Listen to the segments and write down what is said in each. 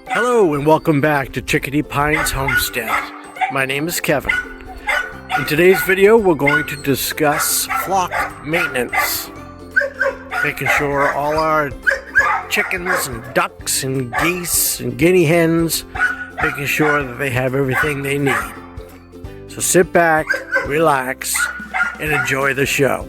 Hello and welcome back to Chickadee Pines Homestead. My name is Kevin. In today's video we're going to discuss flock maintenance. Making sure all our chickens and ducks and geese and guinea hens, making sure that they have everything they need. So sit back, relax, and enjoy the show.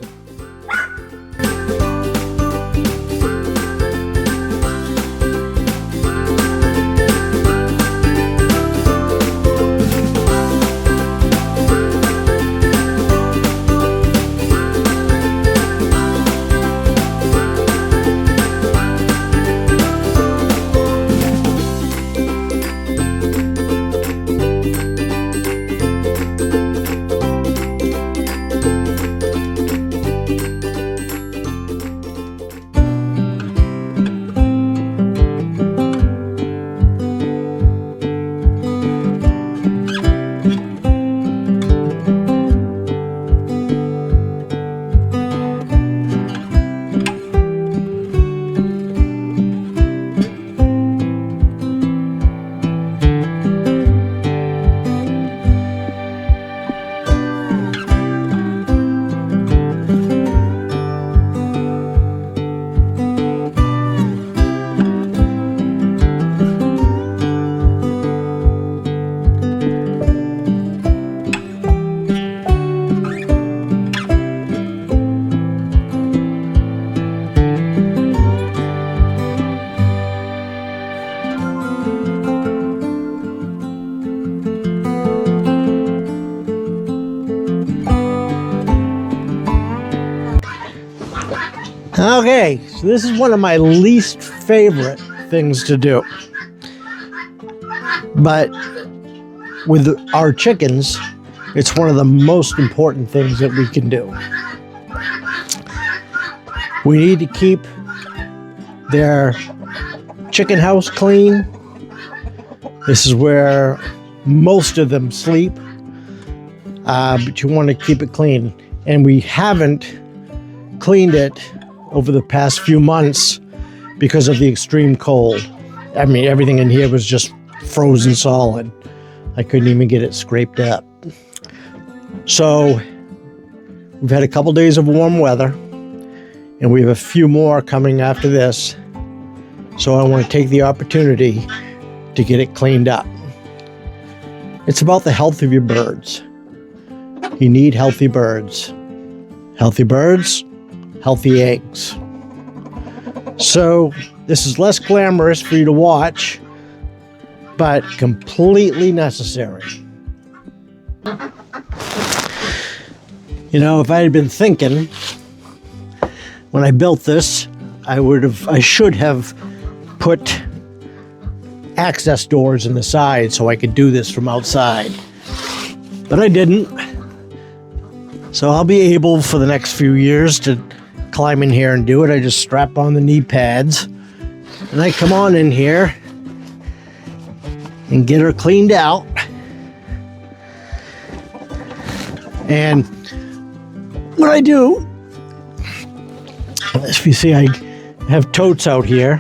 Okay, so this is one of my least favorite things to do. But with our chickens, it's one of the most important things that we can do. We need to keep their chicken house clean. This is where most of them sleep, but you want to keep it clean. And we haven't cleaned it over the past few months because of the extreme cold. I mean, everything in here was just frozen solid. I couldn't even get it scraped up. So we've had a couple days of warm weather, and we have a few more coming after this. So I want to take the opportunity to get it cleaned up. It's about the health of your birds. You need healthy birds. Healthy birds, healthy eggs. So this is less glamorous for you to watch, but completely necessary. You know, if I had been thinking when I built this, I should have put access doors in the side so I could do this from outside. But I didn't. So I'll be able for the next few years to climb in here and do it. I just strap on the knee pads and I come on in here and get her cleaned out. And what I do, as you see, I have totes out here,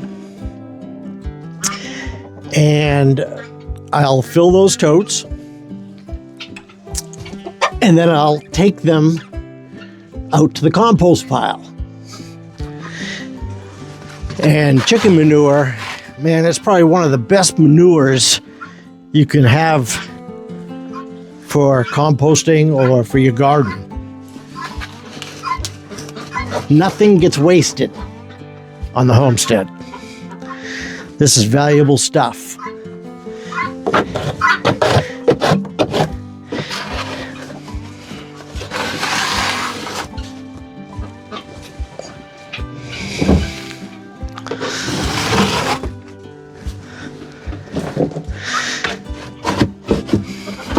and I'll fill those totes, and then I'll take them out to the compost pile. And chicken manure, man, it's probably one of the best manures you can have for composting or for your garden. Nothing gets wasted on the homestead. This is valuable stuff.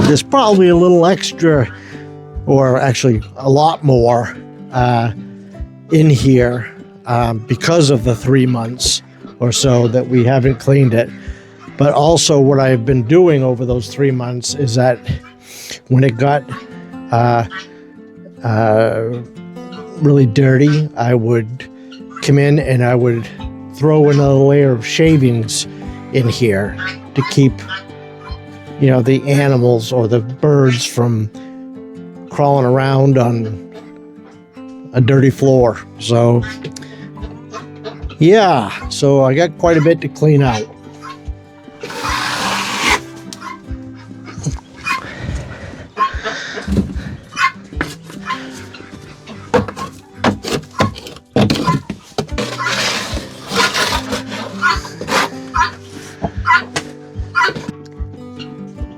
There's probably a little extra, or actually a lot more, in here because of the 3 months or so that we haven't cleaned it. But also what I've been doing over those 3 months is that when it got really dirty, I would come in and I would throw another layer of shavings in here to keep, the animals or the birds from crawling around on a dirty floor. So, yeah, so I got quite a bit to clean out.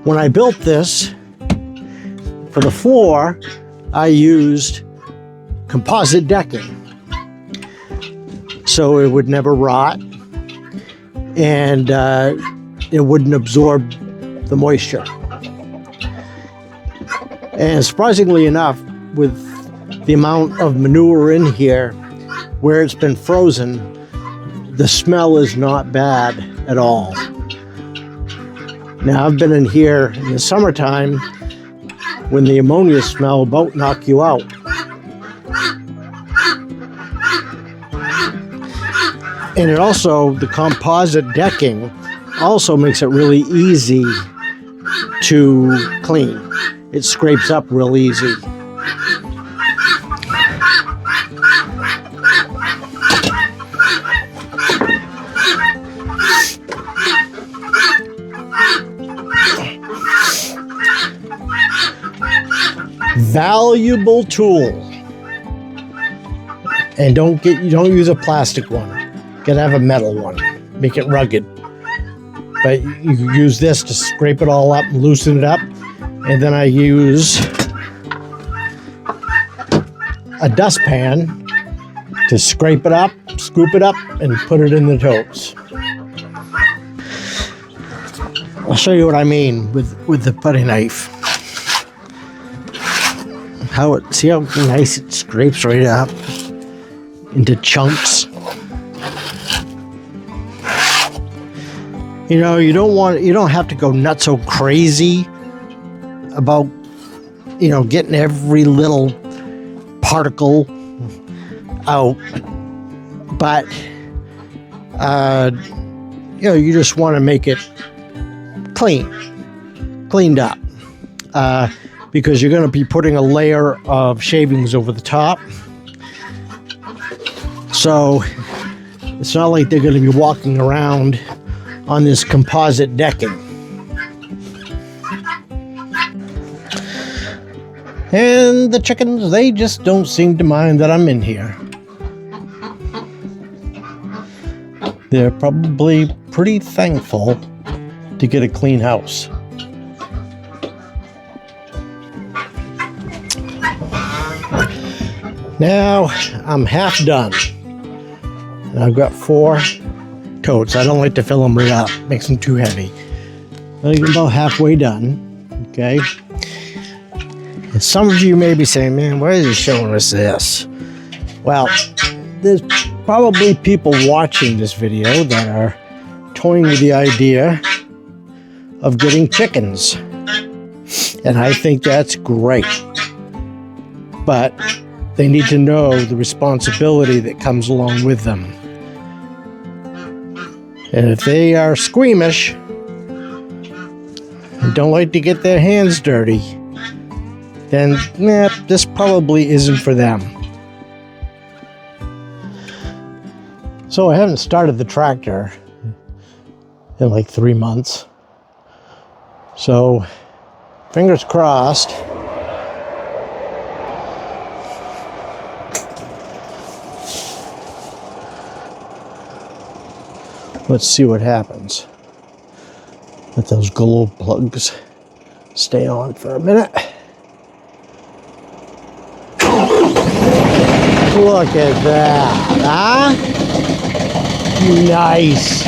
When I built this for the floor, I used composite decking so it would never rot and it wouldn't absorb the moisture. And surprisingly enough, with the amount of manure in here, where it's been frozen, the smell is not bad at all. Now, I've been in here in the summertime when the ammonia smell about knock you out. And it also, the composite decking also makes it really easy to clean. It scrapes up real easy. Valuable tool. And don't use a plastic one. Gotta have a metal one. Make it rugged. But you can use this to scrape it all up and loosen it up. And then I use a dustpan to scrape it up, scoop it up, and put it in the totes. I'll show you what I mean with the putty knife. See how nice it scrapes right up into chunks. You don't have to go nuts so crazy about, getting every little particle out. But, you just want to make it cleaned up. Because you're going to be putting a layer of shavings over the top. So it's not like they're going to be walking around on this composite decking. And the chickens, they just don't seem to mind that I'm in here. They're probably pretty thankful to get a clean house. Now I'm half done. And I've got 4 totes. I don't like to fill them right up. Makes them too heavy. I'm about halfway done. Okay. And some of you may be saying, man, why is he showing us this? Well, there's probably people watching this video that are toying with the idea of getting chickens. And I think that's great. But they need to know the responsibility that comes along with them. And if they are squeamish and don't like to get their hands dirty, then this probably isn't for them. So I haven't started the tractor in like 3 months. So fingers crossed. Let's see what happens. Let those glow plugs stay on for a minute. Look at that, huh? Nice.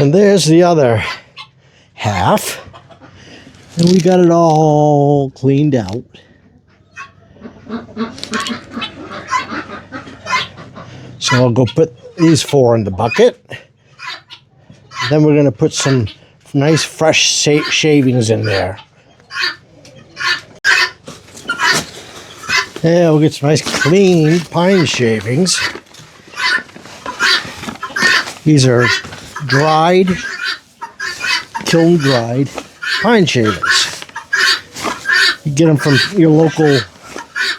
And there's the other half. And we got it all cleaned out. So I'll go put these 4 in the bucket. Then we're going to put some nice fresh shavings in there. Yeah, we'll get some nice clean pine shavings. These are dried, kiln dried pine shavings. You get them from your local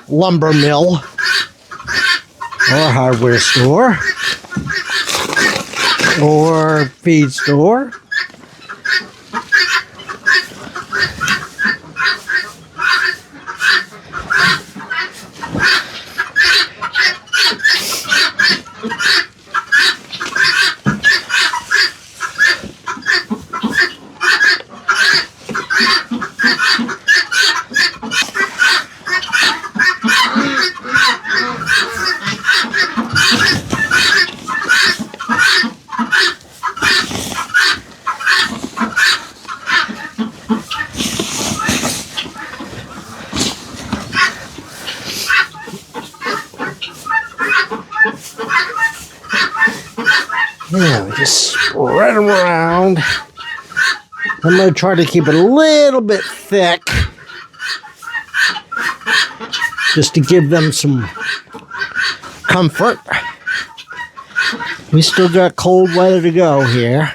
lumber mill or hardware store or feed store. Yeah, we just spread them around. I'm going to try to keep it a little bit thick, just to give them some comfort. We still got cold weather to go here.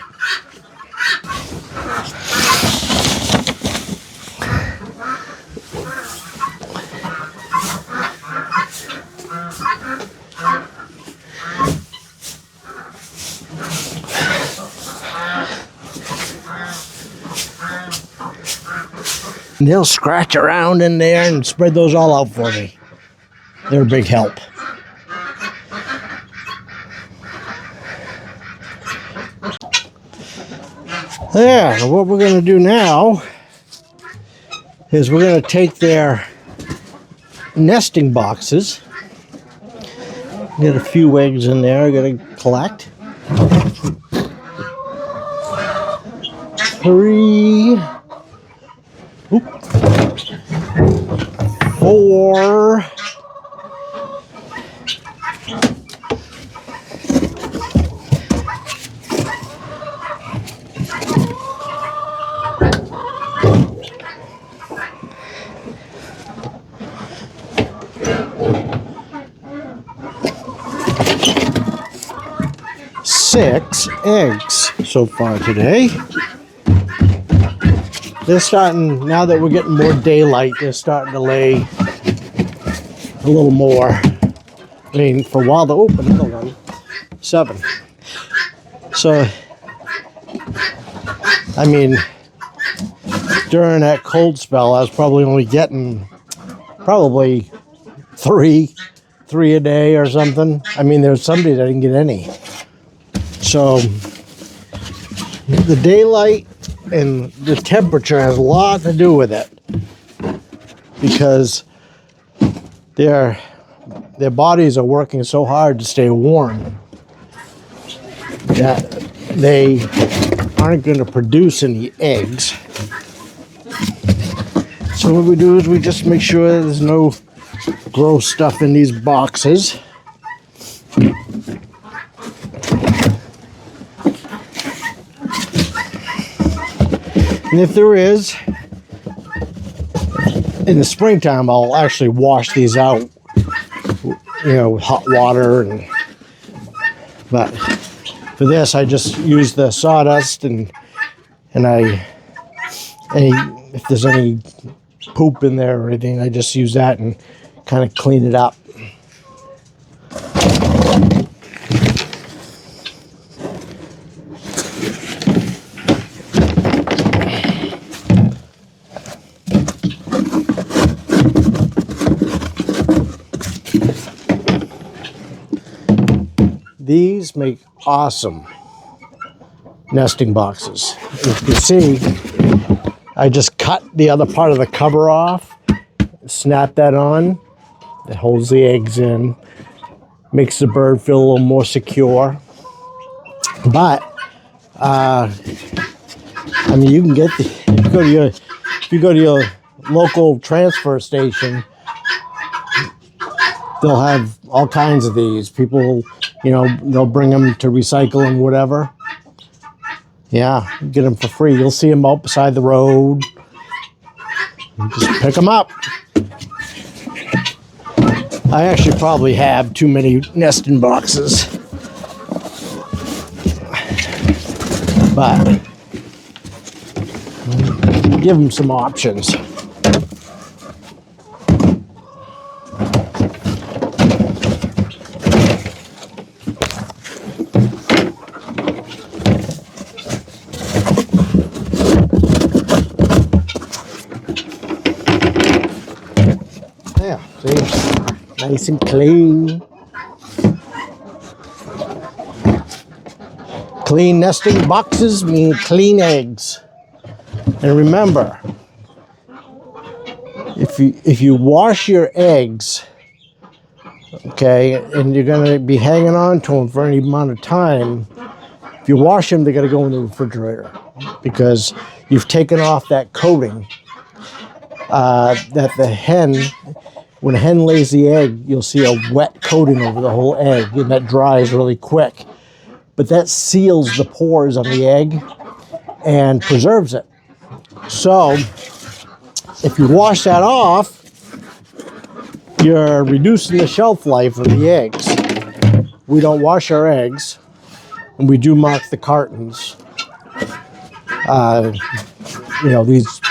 And they'll scratch around in there and spread those all out for me. They're a big help. Yeah, so what we're going to do now is we're going to take their nesting boxes. Get a few eggs in there I got to collect. 3, 4, 6 eggs so far today. They're starting, now that we're getting more daylight, they're starting to lay a little more. I mean, for a while, another one, 7. So, I mean, during that cold spell, I was probably only getting probably 3 a day or something. I mean, there was some days I didn't get any. So, the daylight and the temperature has a lot to do with it, because their bodies are working so hard to stay warm that they aren't going to produce any eggs. So what we do is we just make sure there's no gross stuff in these boxes. And if there is, in the springtime, I'll actually wash these out, with hot water. But for this, I just use the sawdust and if there's any poop in there or anything, I just use that and kind of clean it up. These make awesome nesting boxes. As you can see, I just cut the other part of the cover off, snap that on. That holds the eggs in, makes the bird feel a little more secure. But I mean, you can get if you go to your local transfer station, they'll have all kinds of these. People, they'll bring them to recycle and whatever. Yeah, get them for free. You'll see them out beside the road. You just pick them up. I actually probably have too many nesting boxes, but give them some options. Yeah, see? Nice and clean. Clean nesting boxes mean clean eggs. And remember, if you wash your eggs, okay, and you're going to be hanging on to them for any amount of time, if you wash them, they got to go in the refrigerator because you've taken off that coating that the hen. When a hen lays the egg, you'll see a wet coating over the whole egg, and that dries really quick. But that seals the pores on the egg and preserves it. So, if you wash that off, you're reducing the shelf life of the eggs. We don't wash our eggs, and we do mark the cartons. These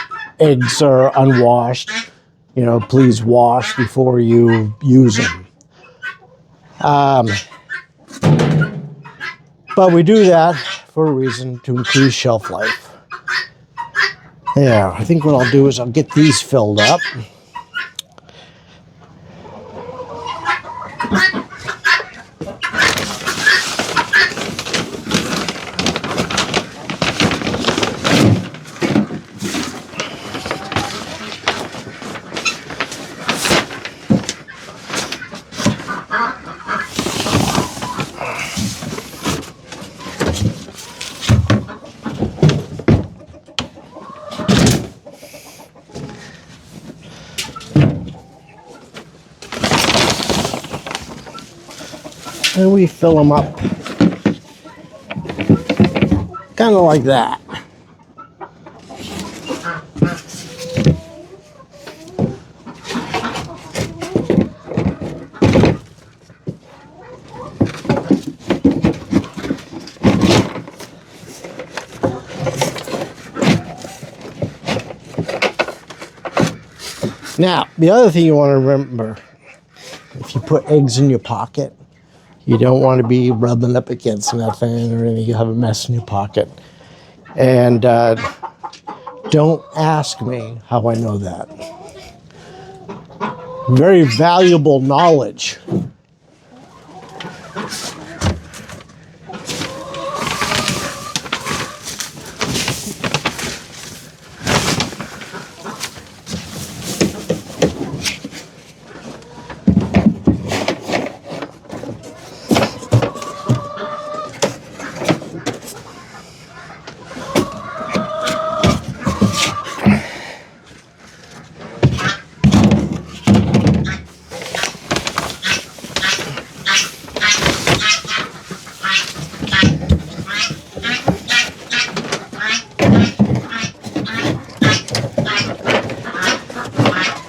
eggs are unwashed. Please wash before you use them. But we do that for a reason, to increase shelf life. Yeah, I think what I'll do is I'll get these filled up. And we fill them up kind of like that. Now, the other thing you want to remember, if you put eggs in your pocket, you don't want to be rubbing up against nothing or anything. You have a mess in your pocket. And don't ask me how I know that. Very valuable knowledge.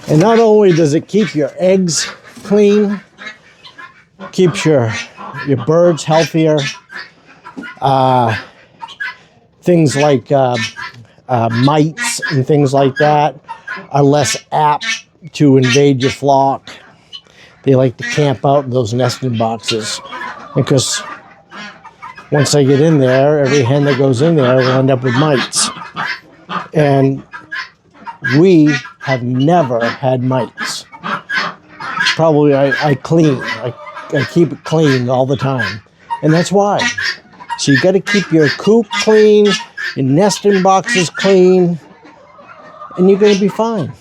And not only does it keep your eggs clean, keeps your birds healthier. Things like mites and things like that are less apt to invade your flock. They like to camp out in those nesting boxes because once they get in there, every hen that goes in there will end up with mites. And we have never had mites. Probably I clean. I keep it clean all the time. And that's why. So you got to keep your coop clean, your nesting boxes clean, and you're going to be fine.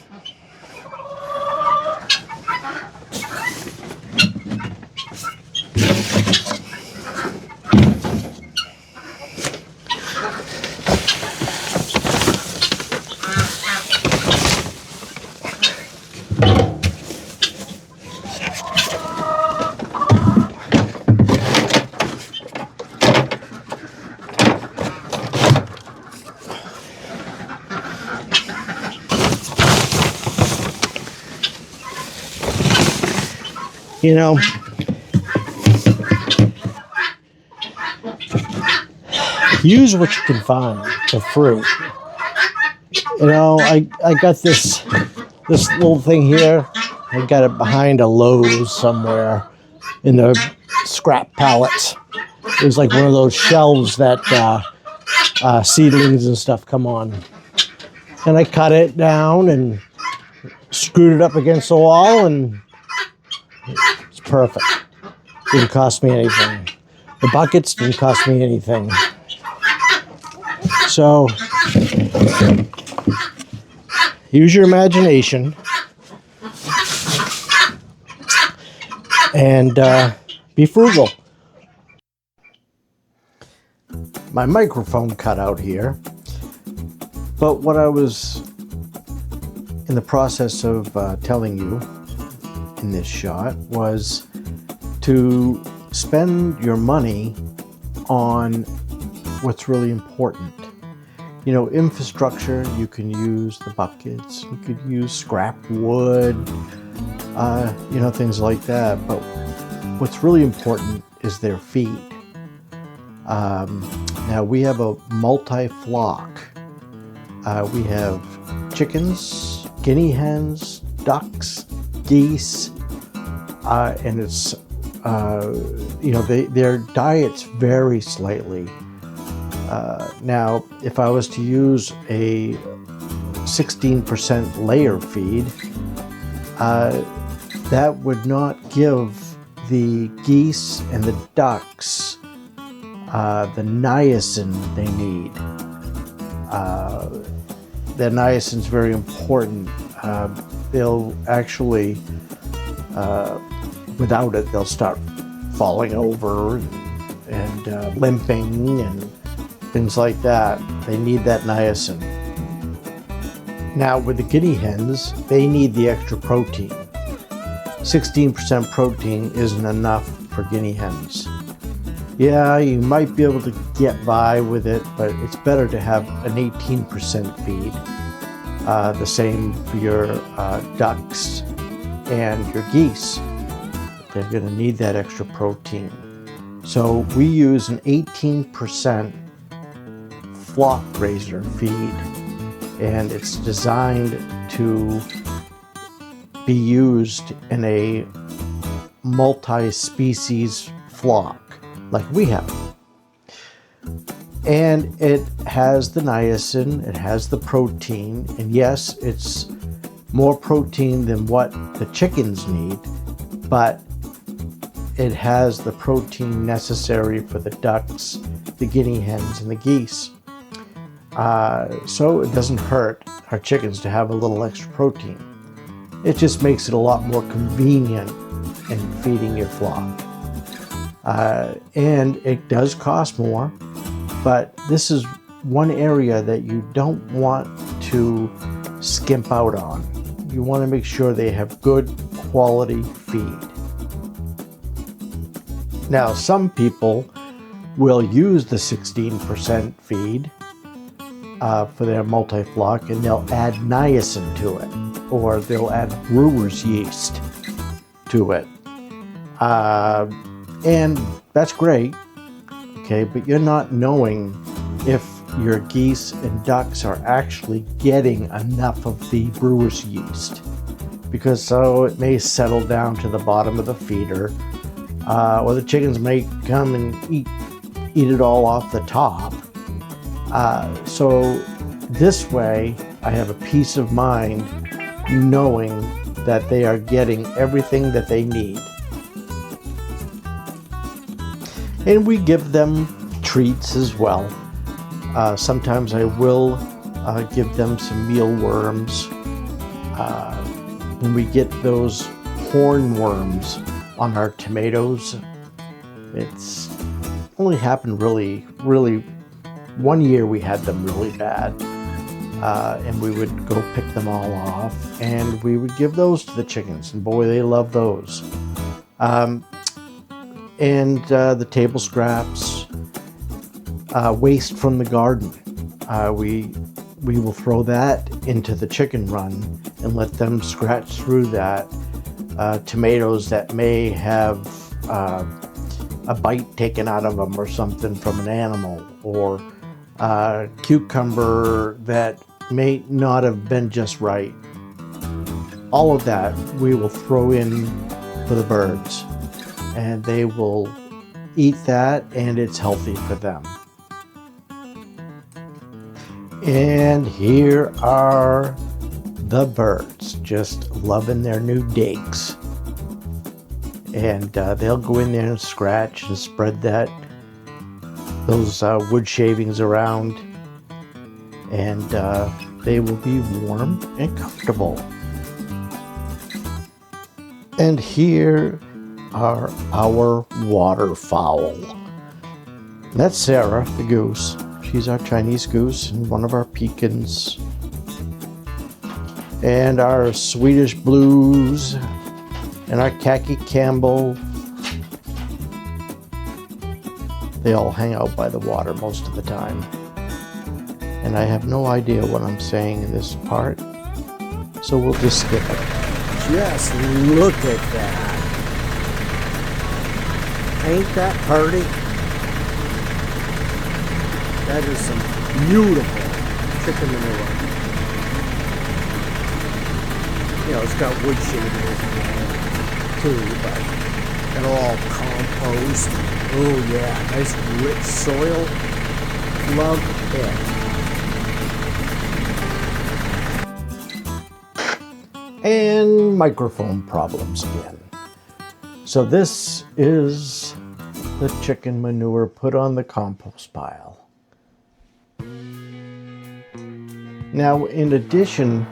You know, use what you can find for fruit. You know, I got this little thing here. I got it behind a Lowe's somewhere in the scrap pallets. It was like one of those shelves that seedlings and stuff come on. And I cut it down and screwed it up against the wall, and it's perfect. Didn't cost me anything. The buckets didn't cost me anything. So, use your imagination and be frugal. My microphone cut out here, but what I was in the process of telling you in this shot was to spend your money on what's really important. You know, infrastructure, you can use the buckets, you could use scrap wood, you know, things like that. But what's really important is their feed. Now we have a multi-flock. We have chickens, guinea hens, ducks, geese, and it's, you know, their diets vary slightly. Now, if I was to use a 16% layer feed, that would not give the geese and the ducks the niacin they need. The niacin is very important. They'll actually, without it, they'll start falling over and limping and things like that. They need that niacin. Now with the guinea hens, they need the extra protein. 16% protein isn't enough for guinea hens. Yeah, you might be able to get by with it, but it's better to have an 18% feed. The same for your ducks and your geese. They're going to need that extra protein. So we use an 18% flock raiser feed, and it's designed to be used in a multi-species flock like we have. And it has the niacin, it has the protein, and yes, it's more protein than what the chickens need, but it has the protein necessary for the ducks, the guinea hens, and the geese. So it doesn't hurt our chickens to have a little extra protein. It just makes it a lot more convenient in feeding your flock. And it does cost more, but this is one area that you don't want to skimp out on. You want to make sure they have good quality feed. Now, some people will use the 16% feed for their multi-flock, and they'll add niacin to it, or they'll add brewer's yeast to it. And that's great, okay, but you're not knowing if your geese and ducks are actually getting enough of the brewer's yeast, because so it may settle down to the bottom of the feeder, or the chickens may come and eat it all off the top. So this way I have a peace of mind knowing that they are getting everything that they need. And we give them treats as well. Sometimes I will give them some mealworms. When we get those hornworms on our tomatoes, it's only happened really one year we had them really bad, and we would go pick them all off and we would give those to the chickens, and boy, they love those. And the table scraps, waste from the garden, we will throw that into the chicken run and let them scratch through that. tomatoes that may have a bite taken out of them or something from an animal, or cucumber that may not have been just right. All of that we will throw in for the birds, and they will eat that, and it's healthy for them. And here are the birds, just loving their new digs. And they'll go in there and scratch and spread those wood shavings around, and they will be warm and comfortable. And here are our waterfowl. That's Sarah, the goose. She's our Chinese goose and one of our pecans. And our Swedish blues and our khaki Campbell. They all hang out by the water most of the time. And I have no idea what I'm saying in this part, so we'll just skip it. Just look at that. Ain't that pretty? That is some beautiful chicken manure. You know, it's got wood shavings in there too, but it'll all compost. Oh yeah, nice rich soil. Love it. And microphone problems again. So this is the chicken manure put on the compost pile. Now, in addition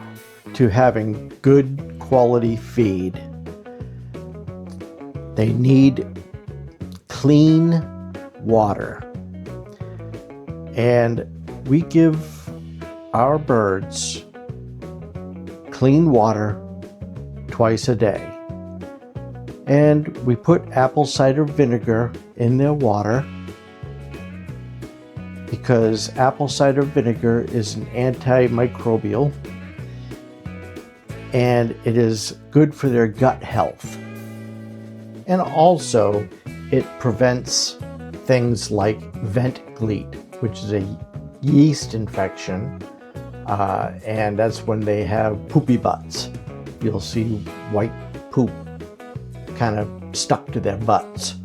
to having good quality feed, they need clean water. And we give our birds clean water twice a day. And we put apple cider vinegar in their water because apple cider vinegar is an antimicrobial and it is good for their gut health. And also it prevents things like vent gleat, which is a yeast infection, and that's when they have poopy butts. You'll see white poop kind of stuck to their butts,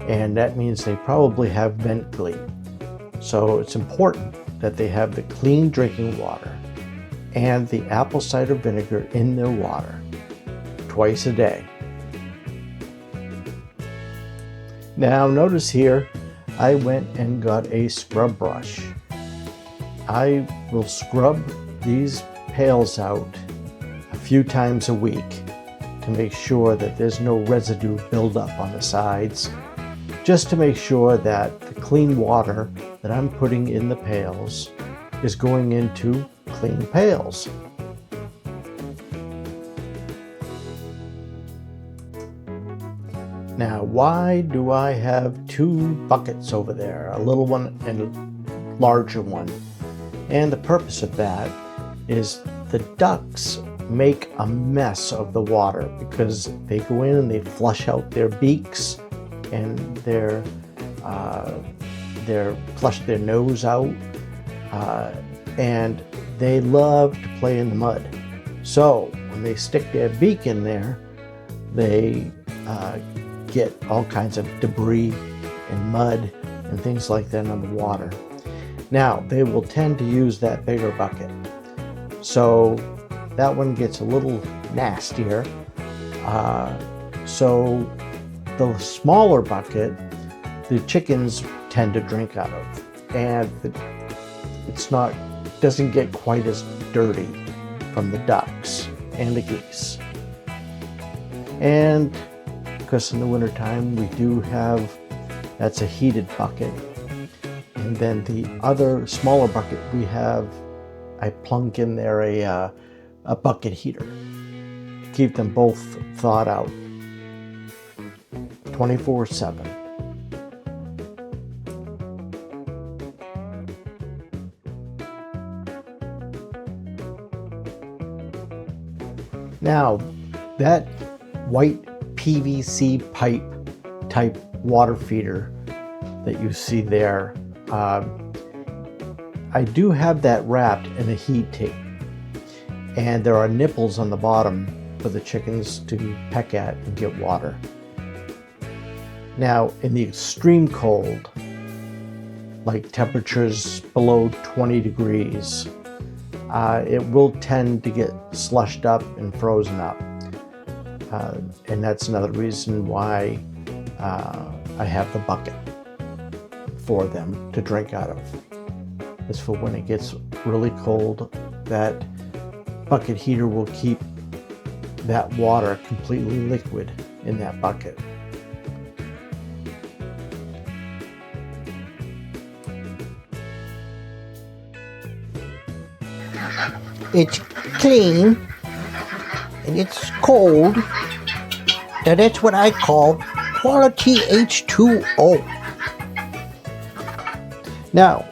and that means they probably have vent gleat. So it's important that they have the clean drinking water and the apple cider vinegar in their water twice a day. Now notice here, I went and got a scrub brush. I will scrub these pails out a few times a week to make sure that there's no residue buildup on the sides, just to make sure that the clean water that I'm putting in the pails is going into clean pails. Now, why do I have two buckets over there, a little one and a larger one? And the purpose of that is the ducks make a mess of the water because they go in and they flush out their beaks and their flush their nose out, and they love to play in the mud. So when they stick their beak in there, they get all kinds of debris and mud and things like that on the water. Now they will tend to use that bigger bucket, so that one gets a little nastier. So the smaller bucket, the chickens tend to drink out of, and doesn't get quite as dirty from the ducks and the geese. And because in the wintertime we do have, that's a heated bucket. And then the other smaller bucket we have, I plunk in there a bucket heater to keep them both thawed out 24/7. Now that white PVC pipe type water feeder that you see there. I do have that wrapped in a heat tape, and there are nipples on the bottom for the chickens to peck at and get water. Now, in the extreme cold, like temperatures below 20 degrees, it will tend to get slushed up and frozen up. And that's another reason why I have the bucket for them to drink out of. It's for when it gets really cold, that bucket heater will keep that water completely liquid in that bucket. It's clean and it's cold. Now that's what I call quality H2O. Now,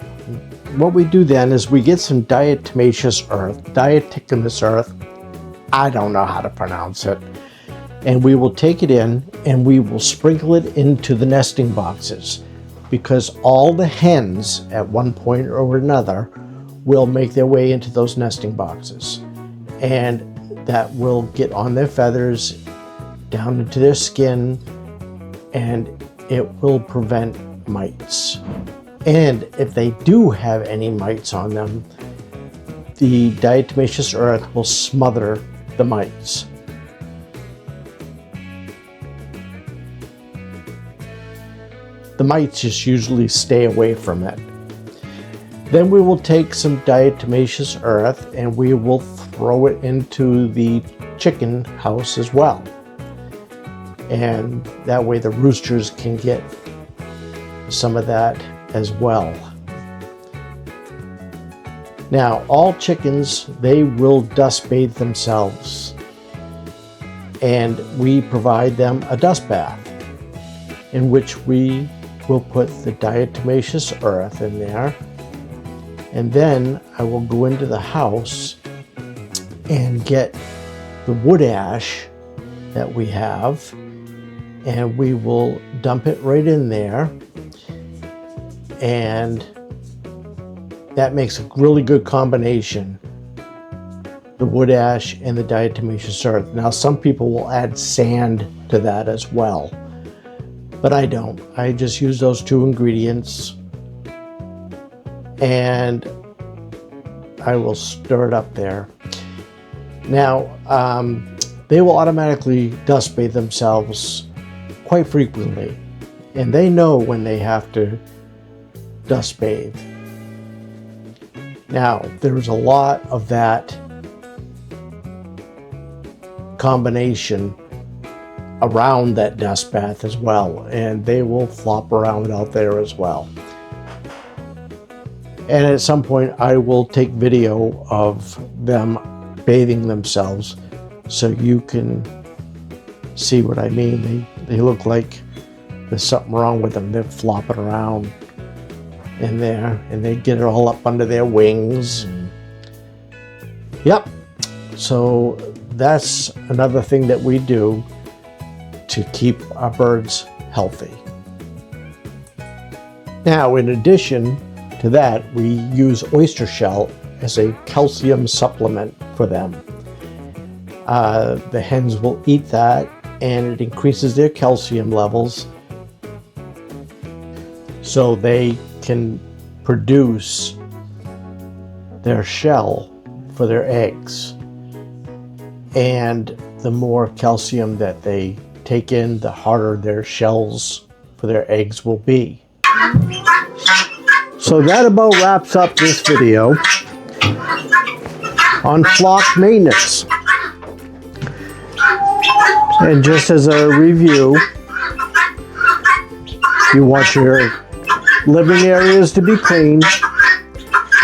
what we do then is we get some diatomaceous earth, I don't know how to pronounce it, and we will take it in and we will sprinkle it into the nesting boxes, because all the hens at one point or another will make their way into those nesting boxes, and that will get on their feathers, down into their skin, and it will prevent mites. And if they do have any mites on them, the diatomaceous earth will smother the mites. The mites just usually stay away from it. Then we will take some diatomaceous earth and we will throw it into the chicken house as well. And that way the roosters can get some of that as well. Now, all chickens, they will dust bathe themselves, and we provide them a dust bath in which we will put the diatomaceous earth in there, and then I will go into the house and get the wood ash that we have, and we will dump it right in there, and that makes a really good combination, the wood ash and the diatomaceous earth. Now, some people will add sand to that as well, but I don't. I just use those two ingredients, and I will stir it up there. Now, they will automatically dust bathe themselves quite frequently, and they know when they have to dust bathe. Now, there's a lot of that combination around that dust bath as well, and they will flop around out there as well. And at some point I will take video of them bathing themselves so you can see what I mean. They look like there's something wrong with them. They're flopping around in there, and they get it all up under their wings. Yep. So that's another thing that we do to keep our birds healthy. Now, in addition to that, we use oyster shell as a calcium supplement for them. The hens will eat that, and it increases their calcium levels so they can produce their shell for their eggs. And the more calcium that they take in, the harder their shells for their eggs will be. So that about wraps up this video on flock maintenance. And just as a review, you want your living areas to be clean.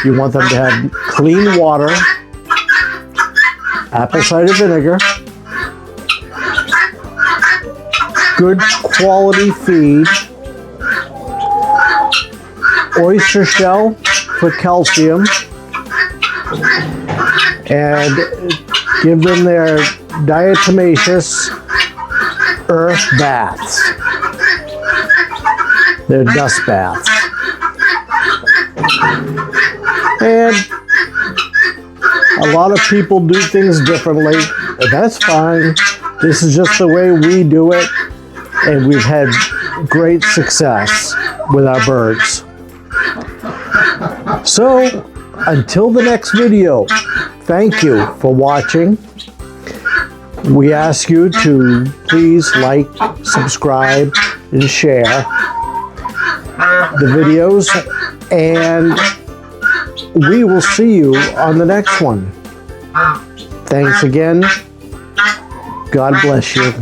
You want them to have clean water, apple cider vinegar, good quality feed, oyster shell for calcium, and give them their diatomaceous earth baths. They're dust baths. And a lot of people do things differently, and that's fine. This is just the way we do it, and we've had great success with our birds. So, until the next video, thank you for watching. We ask you to please like, subscribe, and share the videos, and we will see you on the next one. Thanks again. God bless you.